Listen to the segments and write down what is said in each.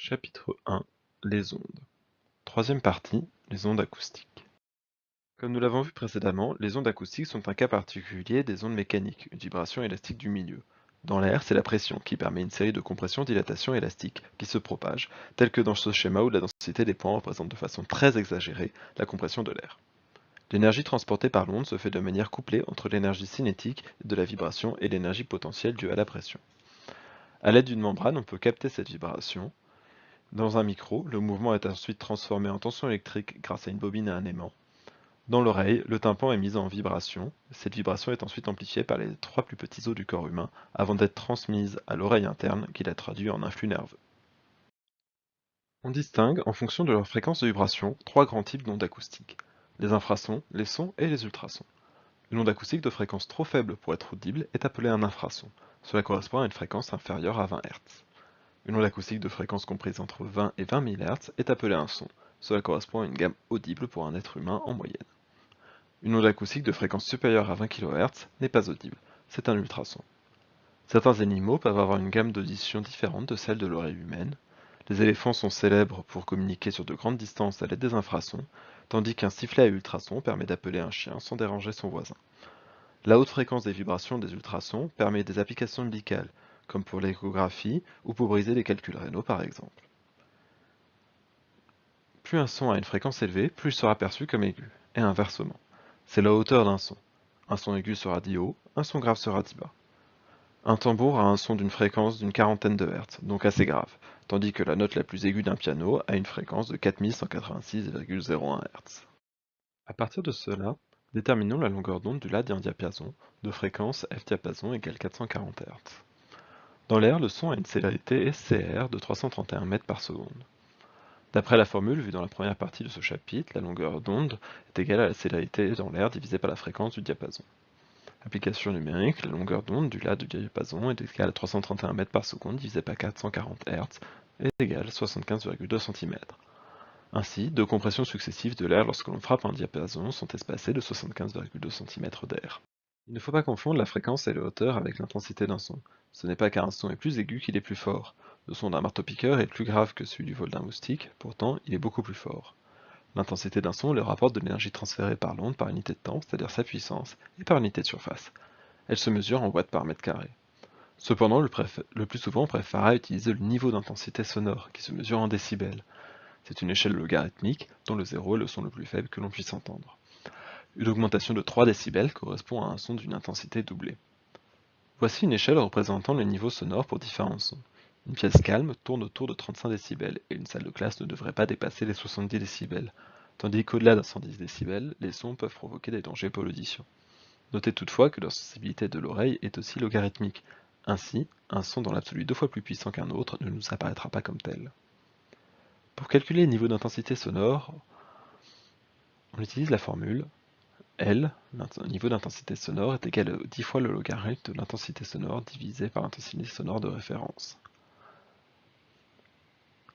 Chapitre 1 Les ondes. Troisième partie, les ondes acoustiques. Comme nous l'avons vu précédemment, les ondes acoustiques sont un cas particulier des ondes mécaniques, une vibration élastique du milieu. Dans l'air, c'est la pression qui permet une série de compressions-dilatations élastiques qui se propagent, telles que dans ce schéma où la densité des points représente de façon très exagérée la compression de l'air. L'énergie transportée par l'onde se fait de manière couplée entre l'énergie cinétique de la vibration et l'énergie potentielle due à la pression. À l'aide d'une membrane, on peut capter cette vibration. Dans un micro, le mouvement est ensuite transformé en tension électrique grâce à une bobine et un aimant. Dans l'oreille, le tympan est mis en vibration. Cette vibration est ensuite amplifiée par les 3 plus petits os du corps humain avant d'être transmise à l'oreille interne qui la traduit en influx nerveux. On distingue, en fonction de leur fréquence de vibration, 3 grands types d'ondes acoustiques: les infrasons, les sons et les ultrasons. Une onde acoustique de fréquence trop faible pour être audible est appelée un infrason. Cela correspond à une fréquence inférieure à 20 Hz. Une onde acoustique de fréquence comprise entre 20 et 20 000 Hz est appelée un son. Cela correspond à une gamme audible pour un être humain en moyenne. Une onde acoustique de fréquence supérieure à 20 kHz n'est pas audible, c'est un ultrason. Certains animaux peuvent avoir une gamme d'audition différente de celle de l'oreille humaine. Les éléphants sont célèbres pour communiquer sur de grandes distances à l'aide des infrasons, tandis qu'un sifflet à ultrasons permet d'appeler un chien sans déranger son voisin. La haute fréquence des vibrations des ultrasons permet des applications médicales, comme pour l'échographie ou pour briser les calculs rénaux par exemple. Plus un son a une fréquence élevée, plus il sera perçu comme aigu, et inversement. C'est la hauteur d'un son. Un son aigu sera dit haut, un son grave sera dit bas. Un tambour a un son d'une fréquence d'une quarantaine de Hz, donc assez grave, tandis que la note la plus aiguë d'un piano a une fréquence de 4186,01 Hz. À partir de cela, déterminons la longueur d'onde du La d'un diapason de fréquence F diapason égale 440 Hz. Dans l'air, le son a une célérité SCR de 331 mètres par seconde. D'après la formule vue dans la première partie de ce chapitre, la longueur d'onde est égale à la célérité dans l'air divisée par la fréquence du diapason. Application numérique, la longueur d'onde du La du diapason est égale à 331 mètres par seconde divisé par 440 Hz est égale à 75,2 cm. Ainsi, deux compressions successives de l'air lorsque l'on frappe un diapason sont espacées de 75,2 cm d'air. Il ne faut pas confondre la fréquence et la hauteur avec l'intensité d'un son. Ce n'est pas car un son est plus aigu qu'il est plus fort. Le son d'un marteau-piqueur est plus grave que celui du vol d'un moustique, pourtant il est beaucoup plus fort. L'intensité d'un son est le rapport de l'énergie transférée par l'onde par unité de temps, c'est-à-dire sa puissance, et par unité de surface. Elle se mesure en watts par mètre carré. Cependant, le plus souvent on préférera utiliser le niveau d'intensité sonore, qui se mesure en décibels. C'est une échelle logarithmique, dont le 0 est le son le plus faible que l'on puisse entendre. Une augmentation de 3 décibels correspond à un son d'une intensité doublée. Voici une échelle représentant le niveau sonore pour différents sons. Une pièce calme tourne autour de 35 décibels et une salle de classe ne devrait pas dépasser les 70 décibels, tandis qu'au-delà d'un 110 décibels, les sons peuvent provoquer des dangers pour l'audition. Notez toutefois que la sensibilité de l'oreille est aussi logarithmique. Ainsi, un son dans l'absolu 2 fois plus puissant qu'un autre ne nous apparaîtra pas comme tel. Pour calculer le niveau d'intensité sonore, on utilise la formule L, le niveau d'intensité sonore, est égal à 10 fois le logarithme de l'intensité sonore divisé par l'intensité sonore de référence.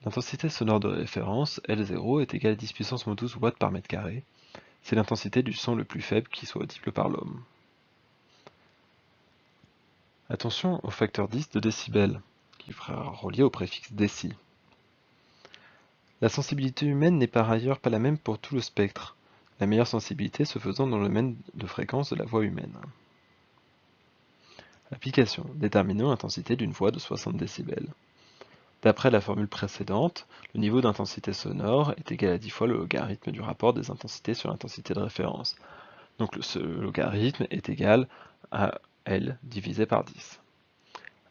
L'intensité sonore de référence, L0, est égale à 10 puissance moins 12 watts par mètre carré. C'est l'intensité du son le plus faible qui soit audible par l'homme. Attention au facteur 10 de décibels, qui sera relié au préfixe déci. La sensibilité humaine n'est par ailleurs pas la même pour tout le spectre, la meilleure sensibilité se faisant dans le domaine de fréquence de la voix humaine. Application. Déterminons l'intensité d'une voix de 60 décibels. D'après la formule précédente, le niveau d'intensité sonore est égal à 10 fois le logarithme du rapport des intensités sur l'intensité de référence. Donc ce logarithme est égal à L divisé par 10.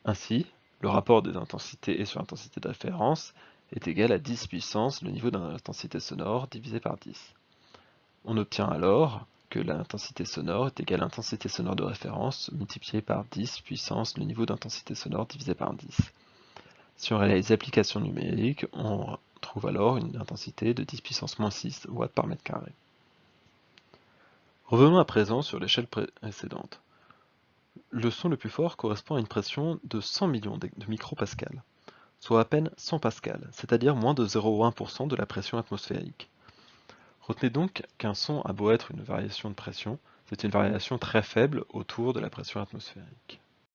Ainsi, le rapport des intensités sur l'intensité de référence est égal à 10 puissance le niveau d'intensité sonore divisé par 10. On obtient alors que l'intensité sonore est égale à l'intensité sonore de référence multipliée par 10 puissance le niveau d'intensité sonore divisé par 10. Si on réalise l'application numérique, on trouve alors une intensité de 10 puissance moins 6 watts par mètre carré. Revenons à présent sur l'échelle précédente. Le son le plus fort correspond à une pression de 100 millions de micropascales, soit à peine 100 pascals, c'est-à-dire moins de 0,1% de la pression atmosphérique. Retenez donc qu'un son a beau être une variation de pression, c'est une variation très faible autour de la pression atmosphérique.